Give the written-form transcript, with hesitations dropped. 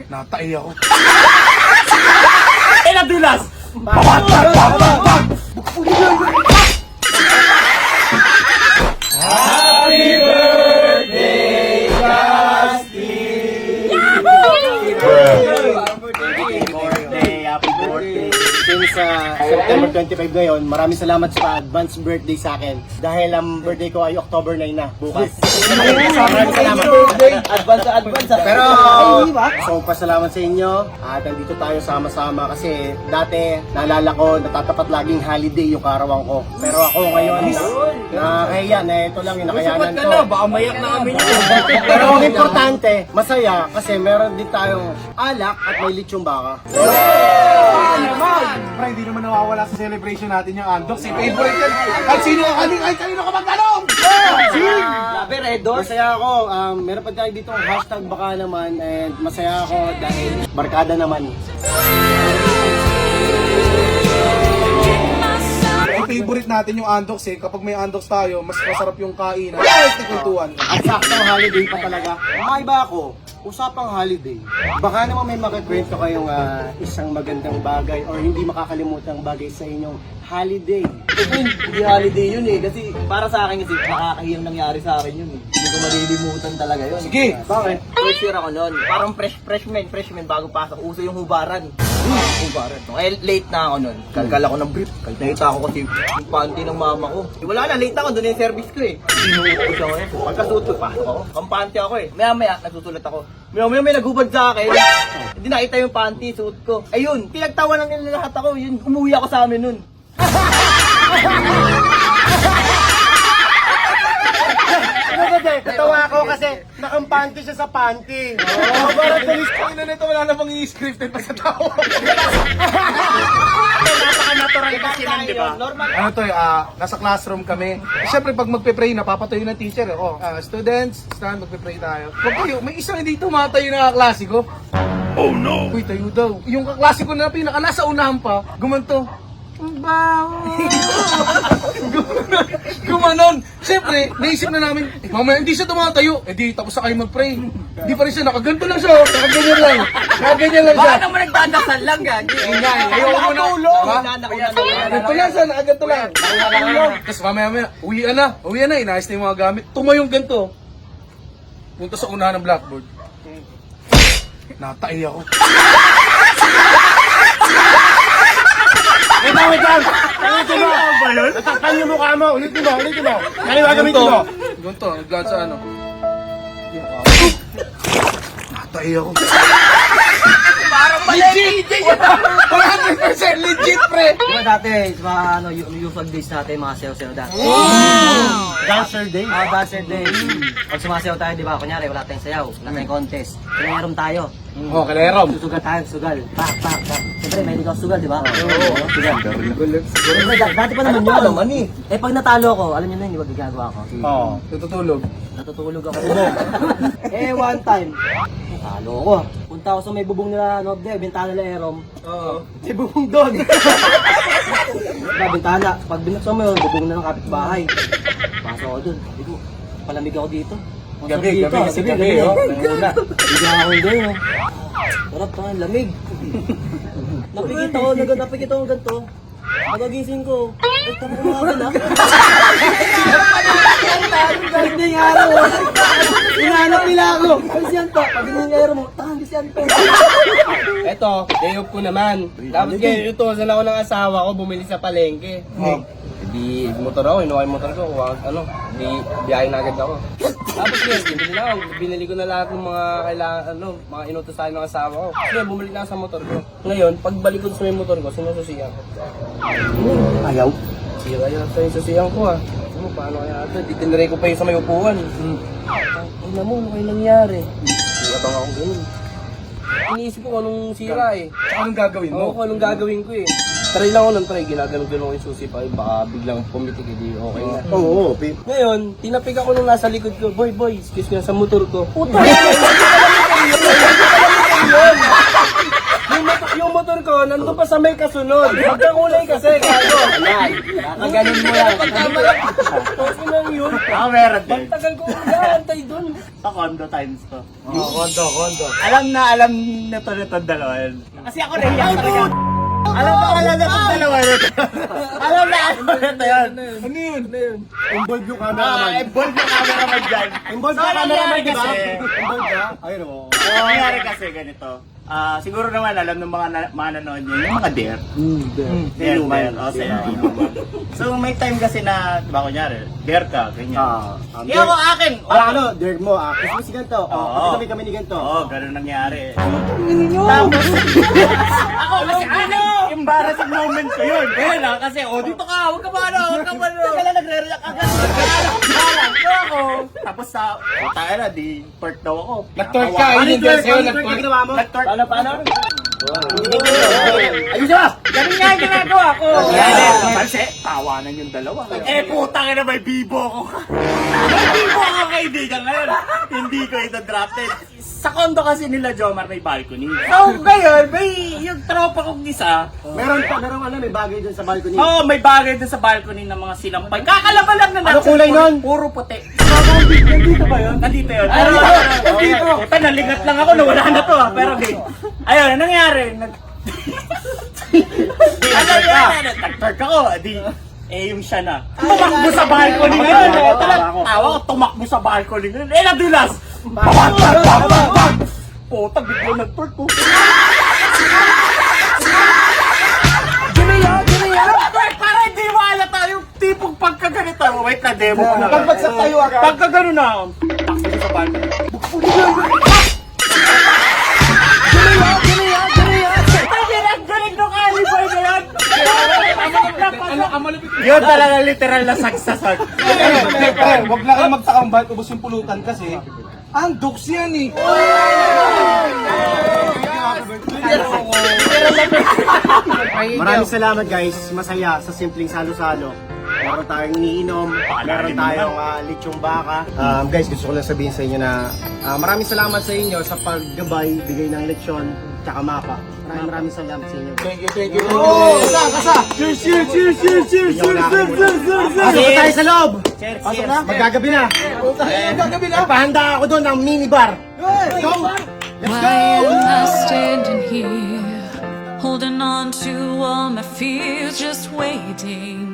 Natay ako. Eh, nadulas! Happy birthday. Since September 25 ngayon, maraming salamat sa advance birthday sa akin. Dahil ang birthday ko ay October 9 na, bukas. Maraming salamat. Advance. Pero, so pasalamat sa inyo. At nandito tayo sama-sama kasi dati, naalala ko, natatapat laging holiday yung kaarawan ko. Pero ako ngayon, nakakahiya na ito lang yung nakayanan ko. Baka mayak na kami niyo. Pero ang importante, masaya kasi meron din tayong alak at may lechong baka. Pre, hindi naman nawawala sa celebration natin yung Andox. Si favorite yan. Kahit sino ka kami, kahit kanino ka magtanong! Grabe, Red Doors. Masaya ako. Meron pa tayo dito ang hashtag baka naman. And masaya ako dahil barkada naman. Ang favorite natin yung Andox eh. Kapag may Andox tayo, mas masarap yung kainan. Yes, tikwentuhan. At saktong holiday pa talaga. May iba ako, usapang holiday. Baka naman may makakwento kayong isang magandang bagay or hindi makakalimutang bagay sa inyong holiday. Ito hindi holiday yun eh. Kasi para sa akin kasi nakakahiyang nangyari sa akin yun eh. Hindi ko malilimutan talaga yun. Sige! Bakit? First year ako noon. Parang freshman bago pasok. Uso yung hubaran. Hubaran. Eh, late na ako noon. Kalkal ako ng brief. Nakita ako kasi yung panty ng mama ko. Eh, wala na, late ako. Doon yung service ko eh. Sinuot ko siya ngayon. Pagkasuot ko, pasok ako. Ang panty ako eh. Maya nagsusulat ako. Maya may naghubad sa akin. Hindi nakita yung panty, suot ko. Ayun, pinagtawanan nila lahat ako. Yun, umuwi ako sa amin nun. Natawa ako kasi nakampanty siya sa panty. Parang tulis ko na nito, wala namang i-scripted pa sa tao. Napaka-natural kasi nun, di ba? Normal. Ano to nasa classroom kami. Siyempre pag magpe-pray, napapatayo ng teacher. Students, stand, magpe-pray tayo. Wag kayo, may isang hindi tumatayo na kaklase ko. Oh no! Uy, tayo daw. Yung kaklase ko na pinaka nasa unahan pa, gumanto. Ang baho! Gumanon! Siyempre, naisip na namin, mamaya hindi siya tumatayo. Eh di, tapos na kayo mag-pray. Di pa rin siya, nakaganto lang siya. Nakaganyan lang. Nakaganyan lang siya. Baka naman nagdadasal lang, gagi. Ayun, ayaw mo na. Ha? Ganito lang siya, nakaganto lang. Tapos mamaya, uwian na, inayos na yung mga gamit. Tumayong ganito. Punta sa unahan ng blackboard. Natay ako. Wait lang! Ulitin mo! Nasaktan yung mukha mo! Ulitin mo! Kaliwa gamitin mo! Ganito, naglaan sa ano. Natay ako. Parang legit! 100% legit, pre! Diba dati, sa mga usual days natin, mga sayaw-sayaw dati. Dancer day! Dancer day. Pag sumasayaw tayo, di ba, kunyari, wala tayong sayaw, wala tayong contest. Kinayarom tayo. Oh, kalerom. Susugal tayo, sugal. Pak. Siyempre, may ligaw sugal, di ba? Oo, sugal. Siyempre, dati pa naman yun. naman eh. Eh, pag natalo ko, alam niyo na yun, di ba gagagawa ko? Oo. Tututulog. Natutulog ako. Eh, one time, natalo ko. Punta ako sa may bubong nila, bintana nila Erom. Oo. May bubong doon. Bintana. Pag binuksan mo yun, bubong na ng kapitbahay. Pasok ako doon. Sabi ko, palamig ako dito. Gabi, oh. Nanguna. Bigla ako doon, oh. Sarap pa, lamig. Napikit ako ganito. Magagising ko. Ay, tama ko mga gala. Hindi nga araw. Hinahanap nila ako. Ay, siyan to. Pag hindi nga araw mo, hindi siyan to. Eto, day off ko naman. Tapos ngayon, utusan ako ng asawa ko, bumili sa palengke. Di motor ako, inuha yung motor ko, di biyahe na agad ako. Tapos ngayon, binili ko na lahat ng mga kailangan, mga inutusan ng asawa ko. Ngayon, bumili na sa motor ko. Ngayon, pagbalik ko sa may motor ko, sinususiyan ko. Ayaw. Sira yun sa yung susiyan ko paano kaya ito? Di tinry ko pa yung sa may upuan. Ina mo, ano kayo nangyari? Di abang ako ganun. Iniisip ko kung anong sira eh. Anong gagawin Oo, mo? kung anong gagawin ko eh. Try lang ako ng try, ginaganon-ganon ko yung susi pa, baka biglang pumitik, hindi okay na. Oo, Ngayon, tinapik ako nung nasa likod ko, boy, excuse me, sa motor ko. Puta! Yung motor ko, nandun pa sa may kasunod. Magkakulay kasi, gago. Ayan, nakaganon mo yan. Kasi nang yun. Ako meron din. Tagal ko mag-aantay dun. Sa condo times to. Kondo. Alam na to nitong dalawa yun. Kasi ako nahiyak talaga. Alam na itong dalawa yun. Alam na ito yun. Ano yun? Involve yung Involved yung cameraman dyan. Involved So, yung cameraman, nangyari di ba? kasi, Involved ka? Ayun o. nangyari kasi ganito. Siguro naman alam ng mga nanonood yun, yung mga dare. Inuman. O, saya. So, may time kasi na, diba kunyari, dare ka, ganyan. Hindi ako akin. Parang ano, Derek mo, Christmas si ganito. Oo. Kami ni ganito. Oo, ganun nangyari. Tapos, ako kasi embarrassing moment ko yun. Kaya lang, kasi, dito ka, huwag ka ba Teka lang, nagre-react agad. Balang ko ako. Tapos sa, tayo na, di, part daw ako. Nag-twerk ka, yun yung dance yun, nag-twerk. ginawa mo? Nag-twerk. Paano? Ayun siya! Ganun nga yung ginagawa ko. Kasi, tawanan yung dalawa. Putang ina, may bibo ako. May bibo ako kaibigan ngayon. Hindi ko ito drafted. Sa condo kasi nila Jomar may balcony. So, ngayon, may yung tropa kong isa. Meron may bagay dun sa balcony. Oo, may bagay doon sa balcony ng mga sinampay. Kakalaban lang na Ano kulay nun? Puro puti. Nandito ba yun? Nandito yun. Nandito. Nalingat lang ako, nawala na to pero di. Ayun, anong nangyari? Nag-twerk ako, di. Yung siya na. Tumakbo sa balcony ngayon. Tawa ko, tumakbo sa balcony ngayon. Nadulas! Puta, bigla nag-twerk ko. Para hindi mo alata yung tipong pagkaganito. Wait na, demo ko na. Pagbagsak tayo agad. Pagkagano na ako. Takbo sa balcony. Galing nung alibay na yan. Yun talaga literal na saksasak. Huwag na kayo magtakang ubos yung pulutan kasi ang duks yan eh. Maraming salamat guys, masaya sa simpleng salo-salo. Meron tayong iniinom, meron tayong lechong baka. Guys, gusto ko lang sabihin sa inyo na maraming salamat sa inyo sa paggabay, bigay ng lechon, tsaka mapa. Maraming salamat sa inyo. Thank you. Kasa! Cheers! Pasok na tayo sa loob! Cheers, Pasok cheers. na, magagabi na. Gagabi na! Pahanda ako doon ng minibar. Go! Let's Why am go! I standing here, holding on to all my fears, just waiting